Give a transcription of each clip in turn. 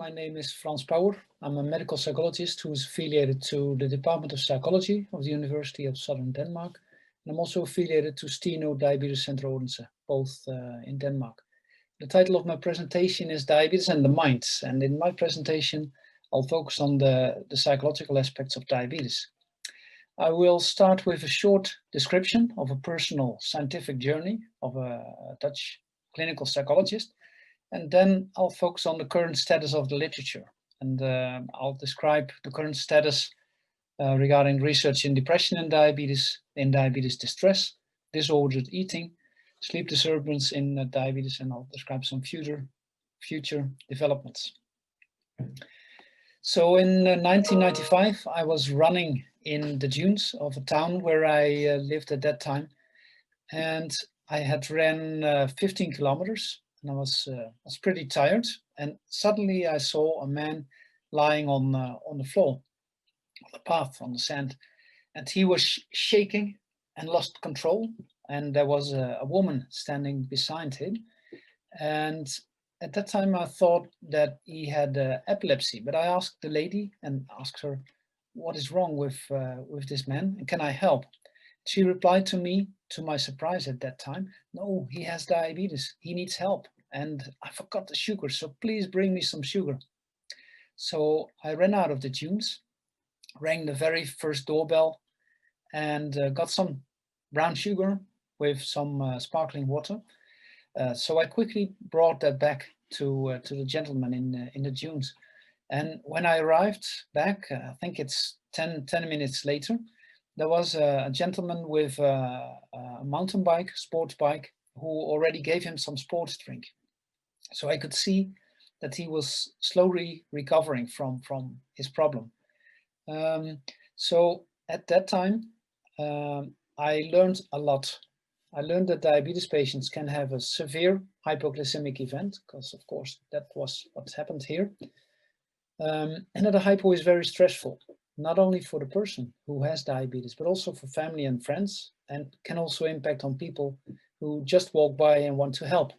my name is Frans Pouwer. I'm a medical psychologist who is affiliated to the Department of Psychology of the University of Southern Denmark. And I'm also affiliated to Steno Diabetes Center Odense, both in Denmark. The title of my presentation is Diabetes and the Mind. And in my presentation, I'll focus on the psychological aspects of diabetes. I will start with a short description of a personal scientific journey of a Dutch clinical psychologist. And then I'll focus on the current status of the literature. And I'll describe the current status regarding research in depression and diabetes, in diabetes distress, disordered eating, sleep disturbance in diabetes, and I'll describe some future developments. So in 1995, I was running in the dunes of a town where I lived at that time. And I had ran 15 kilometers. And I was pretty tired, and suddenly I saw a man lying on the floor, on the path, on the sand, and he was shaking and lost control. And there was a woman standing beside him, and at that time I thought that he had epilepsy. But I asked the lady and asked her, "What is wrong with this man? And can I help?" She replied to me, to my surprise at that time, "No, he has diabetes. He needs help. And I forgot the sugar, so please bring me some sugar." So I ran out of the dunes, rang the very first doorbell, and got some brown sugar with some sparkling water. So I quickly brought that back to the gentleman in the dunes. And when I arrived back, I think it's 10 minutes later, there was a gentleman with a mountain bike, sports bike, who already gave him some sports drink. So I could see that he was slowly recovering from his problem. So at that time, I learned a lot. I learned that diabetes patients can have a severe hypoglycemic event, because of course that was what happened here. And that a hypo is very stressful, not only for the person who has diabetes, but also for family and friends, and can also impact on people who just walk by and want to help.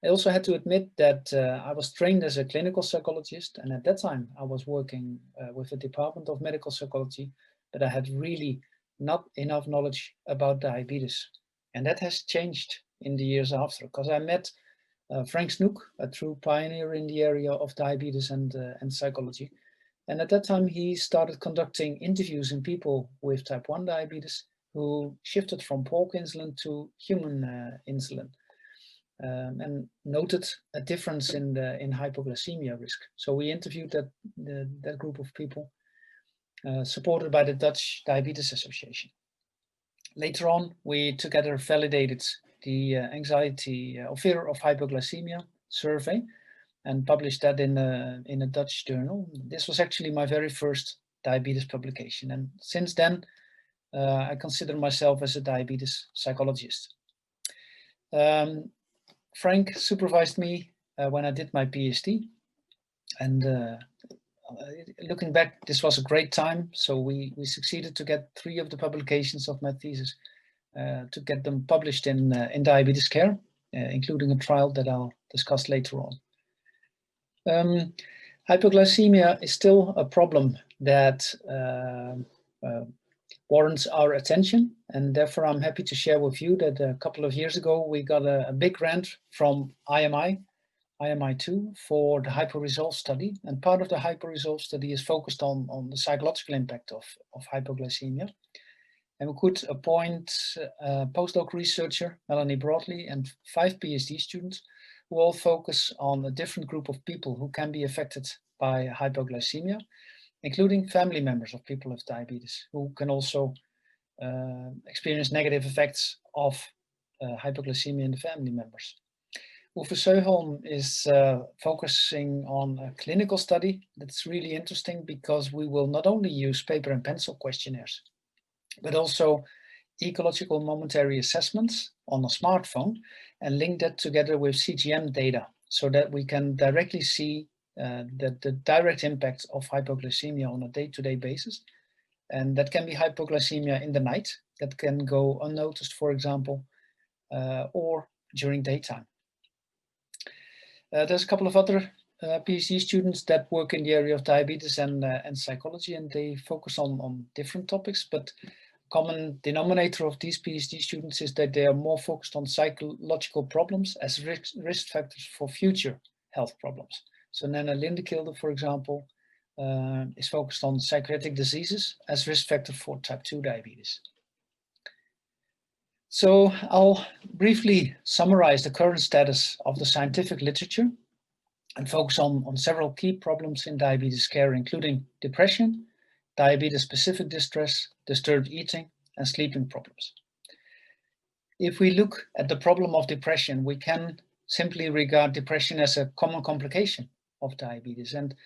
I also had to admit that I was trained as a clinical psychologist, and at that time I was working with the Department of Medical Psychology, but I had really not enough knowledge about diabetes. And that has changed in the years after, because I met Frank Snoek, a true pioneer in the area of diabetes and psychology. And at that time, he started conducting interviews in people with type 1 diabetes who shifted from pork insulin to human insulin, and noted a difference in hypoglycemia risk. So we interviewed that group of people, supported by the Dutch Diabetes Association. Later on, we together validated the anxiety or fear of hypoglycemia survey and published that in a Dutch journal. This was actually my very first diabetes publication. And since then, I consider myself as a diabetes psychologist. Frank supervised me when I did my PhD. And looking back, this was a great time. So we succeeded to get 3 of the publications of my thesis, to get them published in Diabetes Care, including a trial that I'll discuss later on. Hypoglycemia is still a problem that warrants our attention, and therefore I'm happy to share with you that a couple of years ago we got a big grant from IMI2 for the HypoResolve study, and part of the HypoResolve study is focused on the psychological impact of hypoglycemia. And we could appoint a postdoc researcher, Melanie Broadley, and 5 PhD students who all focus on a different group of people who can be affected by hypoglycemia, including family members of people with diabetes, who can also experience negative effects of hypoglycemia in the family members. Uffe Seuholm is focusing on a clinical study that's really interesting, because we will not only use paper and pencil questionnaires, but also ecological momentary assessments on a smartphone, and link that together with CGM data, so that we can directly see the direct impact of hypoglycemia on a day-to-day basis. And that can be hypoglycemia in the night, that can go unnoticed, for example, or during daytime. There's a couple of other PhD students that work in the area of diabetes and psychology, and they focus on different topics, but common denominator of these PhD students is that they are more focused on psychological problems as risk factors for future health problems. So Nana Lindekilde, for example, is focused on psychiatric diseases as risk factor for type 2 diabetes. So I'll briefly summarize the current status of the scientific literature and focus on several key problems in diabetes care, including depression, diabetes-specific distress, disturbed eating, and sleeping problems. If we look at the problem of depression, we can simply regard depression as a common complication of diabetes. And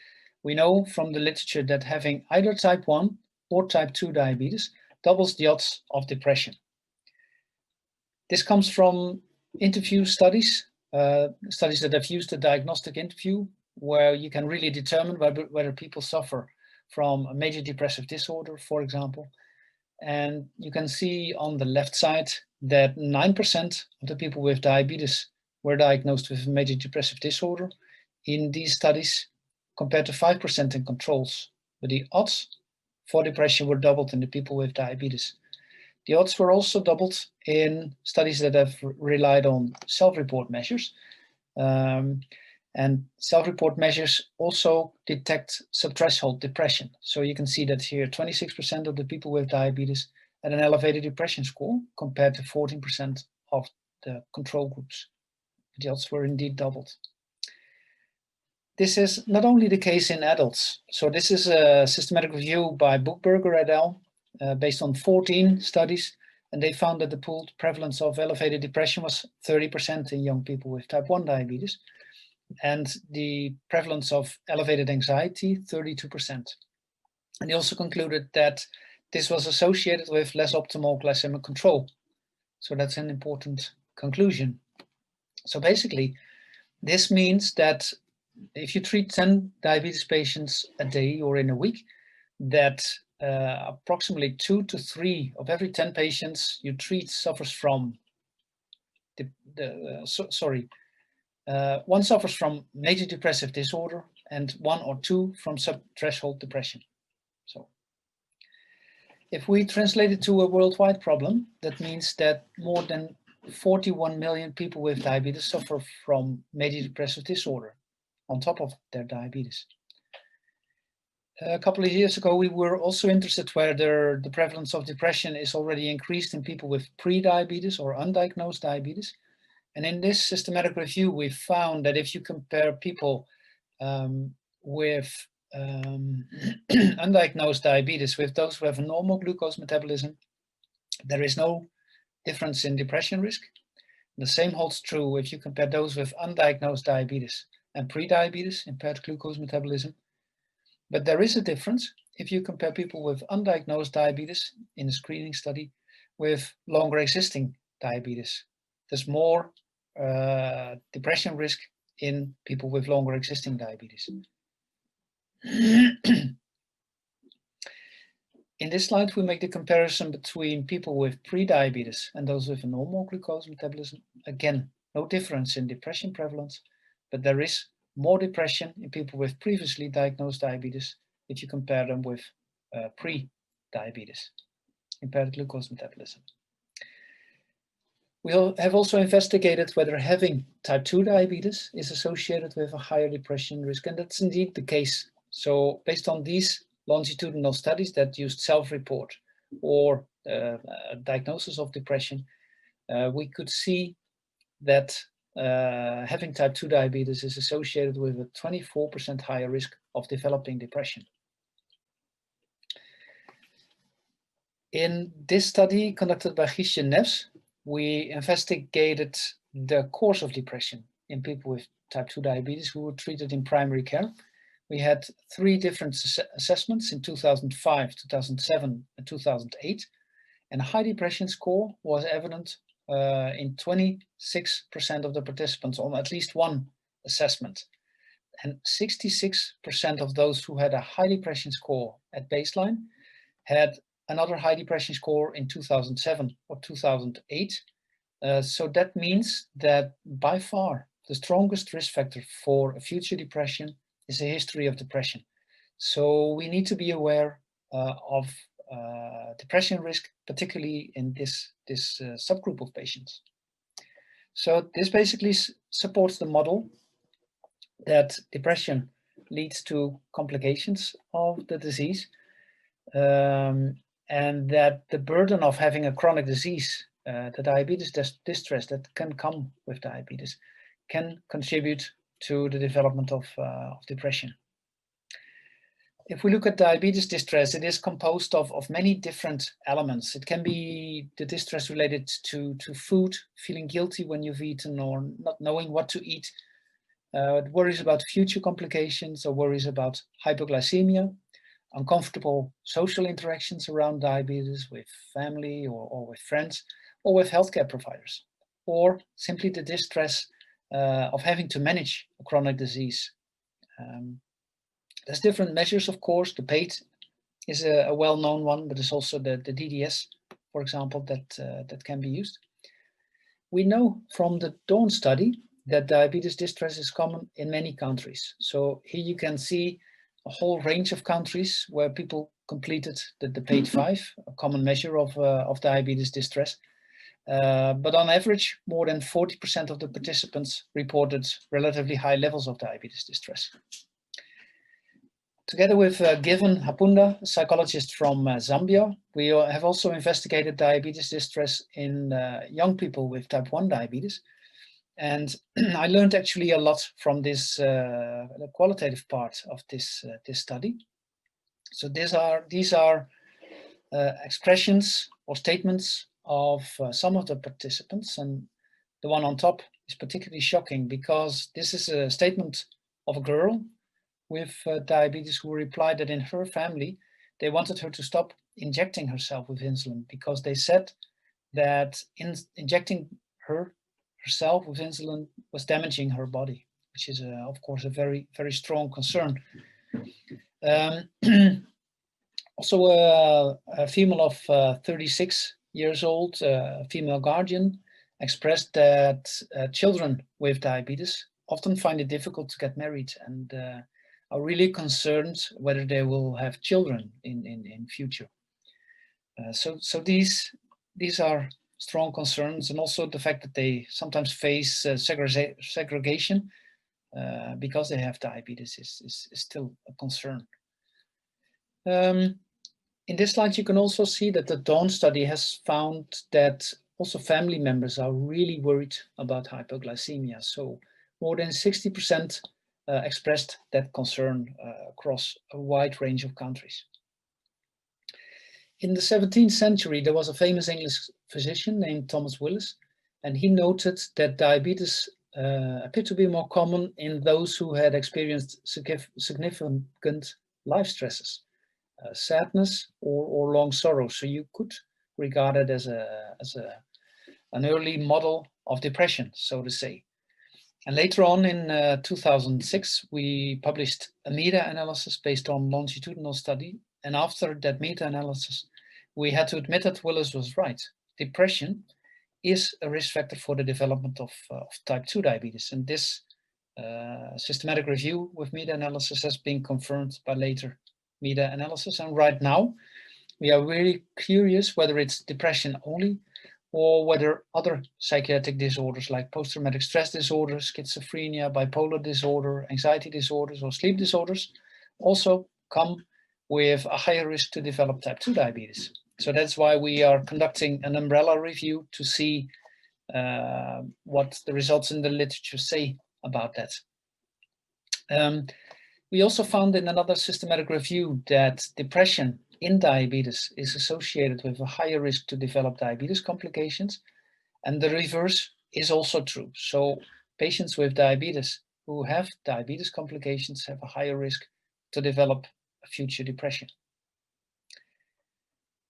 we know from the literature that having either type 1 or type 2 diabetes doubles the odds of depression. This comes from interview studies, studies that have used a diagnostic interview, where you can really determine whether people suffer from a major depressive disorder, for example. And you can see on the left side that 9% of the people with diabetes were diagnosed with a major depressive disorder in these studies, compared to 5% in controls. But the odds for depression were doubled in the people with diabetes. The odds were also doubled in studies that have relied on self-report measures. And self-report measures also detect subthreshold depression. So you can see that here 26% of the people with diabetes had an elevated depression score compared to 14% of the control groups. The odds were indeed doubled. This is not only the case in adults. So this is a systematic review by Buchberger et al. Based on 14 studies, and they found that the pooled prevalence of elevated depression was 30% in young people with type 1 diabetes, and the prevalence of elevated anxiety, 32%. And they also concluded that this was associated with less optimal glycemic control. So that's an important conclusion. So basically, this means that if you treat 10 diabetes patients a day or in a week, that approximately 2 to 3 of every 10 patients you treat suffers from one suffers from major depressive disorder and 1 or 2 from subthreshold depression. So if we translate it to a worldwide problem, that means that more than 41 million people with diabetes suffer from major depressive disorder on top of their diabetes. A couple of years ago, we were also interested whether the prevalence of depression is already increased in people with pre-diabetes or undiagnosed diabetes. And in this systematic review, we found that if you compare people with undiagnosed diabetes with those who have a normal glucose metabolism, there is no difference in depression risk. The same holds true if you compare those with undiagnosed diabetes and pre-diabetes, impaired glucose metabolism. But there is a difference if you compare people with undiagnosed diabetes in a screening study with longer existing diabetes. There's more depression risk in people with longer existing diabetes. In this slide, we make the comparison between people with pre-diabetes and those with a normal glucose metabolism. Again, no difference in depression prevalence, but there is more depression in people with previously diagnosed diabetes if you compare them with pre-diabetes, impaired glucose metabolism. We have also investigated whether having type 2 diabetes is associated with a higher depression risk, and that's indeed the case. So based on these longitudinal studies that used self-report or diagnosis of depression, we could see that having type 2 diabetes is associated with a 24% higher risk of developing depression. In this study conducted by Guusje Neves, we investigated the course of depression in people with type 2 diabetes who were treated in primary care. We had 3 different assessments in 2005, 2007, and 2008, and a high depression score was evident in 26% of the participants on at least one assessment. And 66% of those who had a high depression score at baseline had another high depression score in 2007 or 2008. So that means that by far the strongest risk factor for a future depression is a history of depression. So we need to be aware of depression risk, particularly in this subgroup of patients. So this basically supports the model that depression leads to complications of the disease, and that the burden of having a chronic disease, the diabetes distress that can come with diabetes, can contribute to the development of depression. If we look at diabetes distress, it is composed of many different elements. It can be the distress related to food, feeling guilty when you've eaten or not knowing what to eat, worries about future complications or worries about hypoglycemia, uncomfortable social interactions around diabetes with family or with friends or with healthcare providers, or simply the distress of having to manage a chronic disease. There's different measures, of course. The PAID is a well-known one, but there's also the DDS, for example, that can be used. We know from the DAWN study that diabetes distress is common in many countries. So here you can see a whole range of countries where people completed the PAID-5, a common measure of diabetes distress. But on average, more than 40% of the participants reported relatively high levels of diabetes distress. Together with Given Hapunda, a psychologist from Zambia, we have also investigated diabetes distress in young people with type 1 diabetes. And I learned actually a lot from this the qualitative part of this study. So these are expressions or statements of some of the participants, and the one on top is particularly shocking because this is a statement of a girl with diabetes who replied that in her family they wanted her to stop injecting herself with insulin because they said that injecting herself with insulin was damaging her body, which is of course a very, very strong concern. Also a female of 36 years old, a female guardian, expressed that children with diabetes often find it difficult to get married and are really concerned whether they will have children in future. So these are strong concerns, and also the fact that they sometimes face segregation because they have diabetes is still a concern. In this slide, you can also see that the DAWN study has found that also family members are really worried about hypoglycemia. So more than 60% expressed that concern across a wide range of countries. In the 17th century, there was a famous English physician named Thomas Willis, and he noted that diabetes appeared to be more common in those who had experienced significant life stresses, sadness or long sorrow. So you could regard it as an early model of depression, so to say. And later on in 2006, we published a meta-analysis based on longitudinal study. And after that meta-analysis, we had to admit that Willis was right. Depression is a risk factor for the development of type 2 diabetes. And this systematic review with meta-analysis has been confirmed by later meta-analysis. And right now, we are really curious whether it's depression only or whether other psychiatric disorders like post-traumatic stress disorder, schizophrenia, bipolar disorder, anxiety disorders, or sleep disorders also come with a higher risk to develop type 2 diabetes. So that's why we are conducting an umbrella review to see what the results in the literature say about that. We also found in another systematic review that depression in diabetes is associated with a higher risk to develop diabetes complications, and the reverse is also true. So patients with diabetes who have diabetes complications have a higher risk to develop a future depression.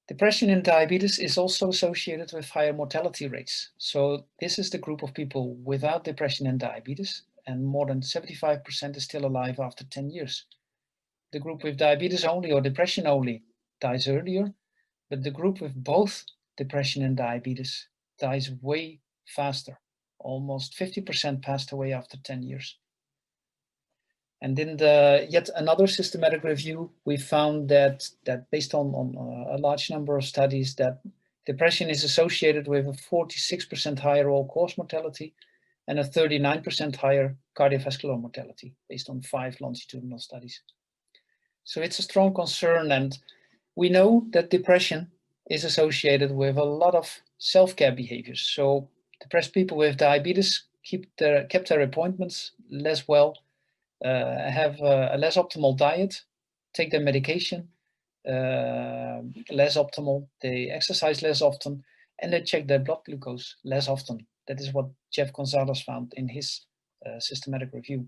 Depression in diabetes is also associated with higher mortality rates. So this is the group of people without depression and diabetes, and more than 75% is still alive after 10 years. The group with diabetes only or depression only dies earlier, but the group with both depression and diabetes dies way faster. Almost 50% passed away after 10 years. And in yet another systematic review, we found that based on a large number of studies, that depression is associated with a 46% higher all-cause mortality and a 39% higher cardiovascular mortality based on 5 longitudinal studies. So it's a strong concern, and we know that depression is associated with a lot of self-care behaviors. So depressed people with diabetes kept their appointments less well, have a less optimal diet, take their medication less optimal, they exercise less often, and they check their blood glucose less often. That is what Jeff Gonzalez found in his systematic review.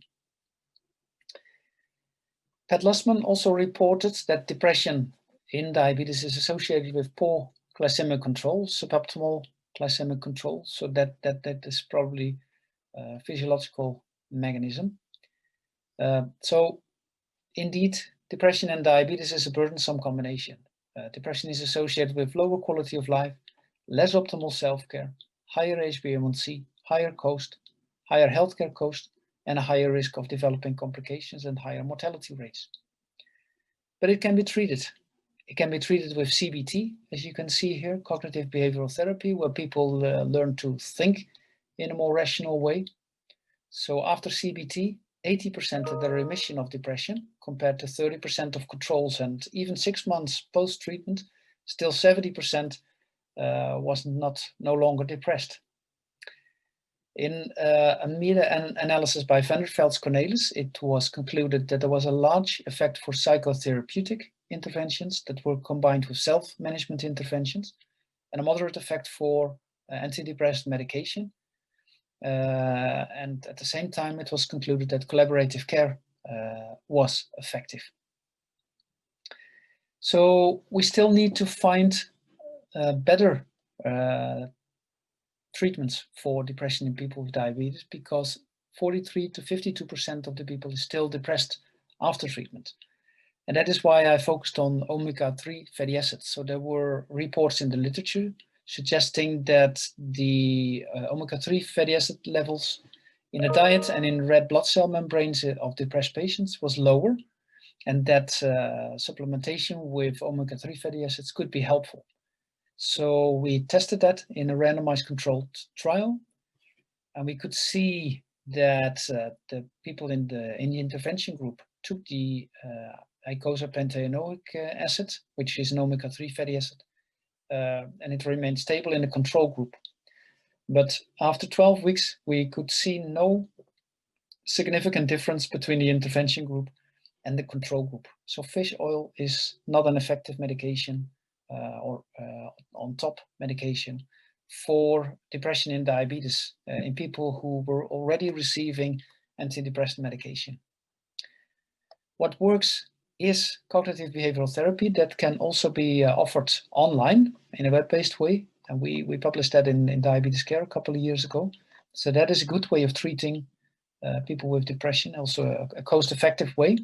Pat Lussman also reported that depression in diabetes is associated with poor glycemic control, suboptimal glycemic control. So that is probably a physiological mechanism. So indeed, depression and diabetes is a burdensome combination. Depression is associated with lower quality of life, less optimal self-care, higher HbA1c, higher cost, higher healthcare cost, and a higher risk of developing complications and higher mortality rates. But it can be treated. It can be treated with CBT, as you can see here, cognitive behavioral therapy, where people learn to think in a more rational way. So after CBT, 80% of the remission of depression compared to 30% of controls, and even 6 months post-treatment, still 70% was no longer depressed. In a meta-analysis by Vanderveld-Cornelis, it was concluded that there was a large effect for psychotherapeutic interventions that were combined with self-management interventions, and a moderate effect for antidepressant medication. And at the same time, it was concluded that collaborative care was effective. So we still need to find better treatments for depression in people with diabetes, because 43 to 52% of the people is still depressed after treatment. And that is why I focused on omega-3 fatty acids. So there were reports in the literature suggesting that the omega-3 fatty acid levels in a diet and in red blood cell membranes of depressed patients was lower, and that supplementation with omega-3 fatty acids could be helpful. So we tested that in a randomized controlled trial, and we could see that the people in the intervention group took the icosapentaenoic acid, which is an omega-3 fatty acid, and it remained stable in the control group. But after 12 weeks, we could see no significant difference between the intervention group and the control group. So fish oil is not an effective medication or on top medication for depression in diabetes in people who were already receiving antidepressant medication. What works is cognitive behavioral therapy that can also be offered online in a web-based way. And we published that in Diabetes Care a couple of years ago. So that is a good way of treating people with depression, also a cost-effective way.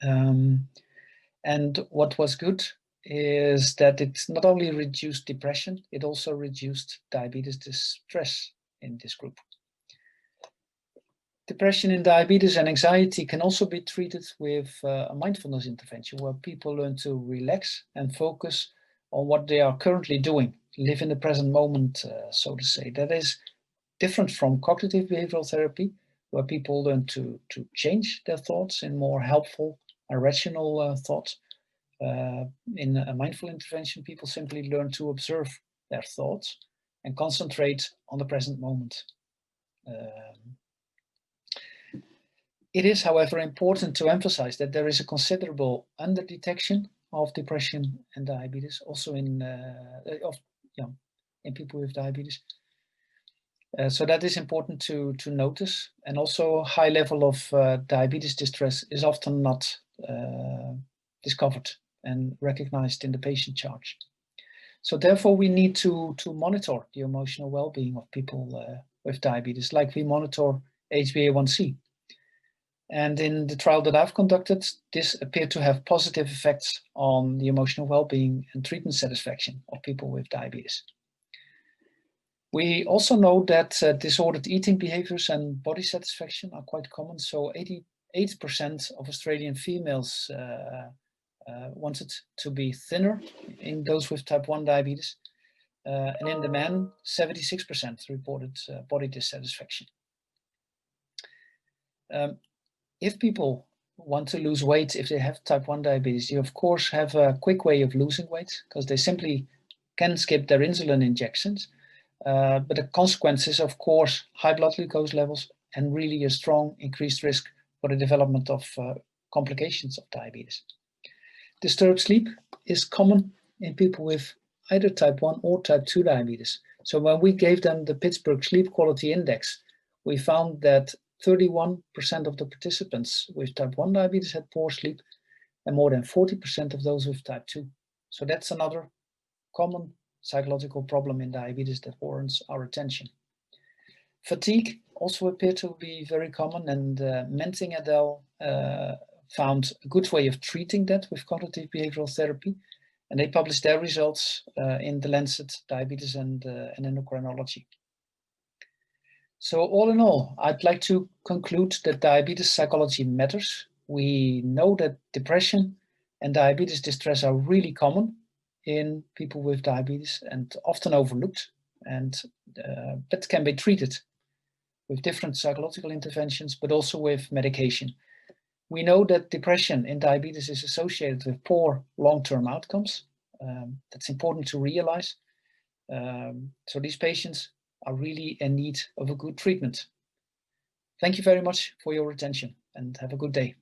And what was good is that it not only reduced depression, it also reduced diabetes distress in this group. Depression in diabetes and anxiety can also be treated with a mindfulness intervention, where people learn to relax and focus on what they are currently doing, live in the present moment, so to say. That is different from cognitive behavioral therapy, where people learn to change their thoughts in more helpful and rational thoughts. In a mindful intervention, people simply learn to observe their thoughts and concentrate on the present moment. It is, however, important to emphasize that there is a considerable underdetection of depression and diabetes, also in people with diabetes. So that is important to notice. And also, high level of diabetes distress is often not discovered and recognized in the patient chart. So therefore, we need to monitor the emotional well-being of people with diabetes, like we monitor HbA1c. And in the trial that I've conducted, this appeared to have positive effects on the emotional well-being and treatment satisfaction of people with diabetes. We also know that disordered eating behaviors and body satisfaction are quite common. So 88% of Australian females wanted to be thinner in those with type 1 diabetes. And in the men, 76% reported body dissatisfaction. If people want to lose weight, if they have type 1 diabetes, you of course have a quick way of losing weight because they simply can skip their insulin injections. But the consequence is, of course, high blood glucose levels and really a strong increased risk for the development of complications of diabetes. Disturbed sleep is common in people with either type 1 or type 2 diabetes. So when we gave them the Pittsburgh Sleep Quality Index, we found that 31% of the participants with type 1 diabetes had poor sleep and more than 40% of those with type 2. So that's another common psychological problem in diabetes that warrants our attention. Fatigue also appeared to be very common, and Menting et al. Found a good way of treating that with cognitive behavioral therapy, and they published their results in the Lancet Diabetes and Endocrinology. So all in all, I'd like to conclude that diabetes psychology matters. We know that depression and diabetes distress are really common in people with diabetes and often overlooked, and that can be treated with different psychological interventions, but also with medication. We know that depression in diabetes is associated with poor long-term outcomes. That's important to realize. So these patients are really in need of a good treatment. Thank you very much for your attention and have a good day.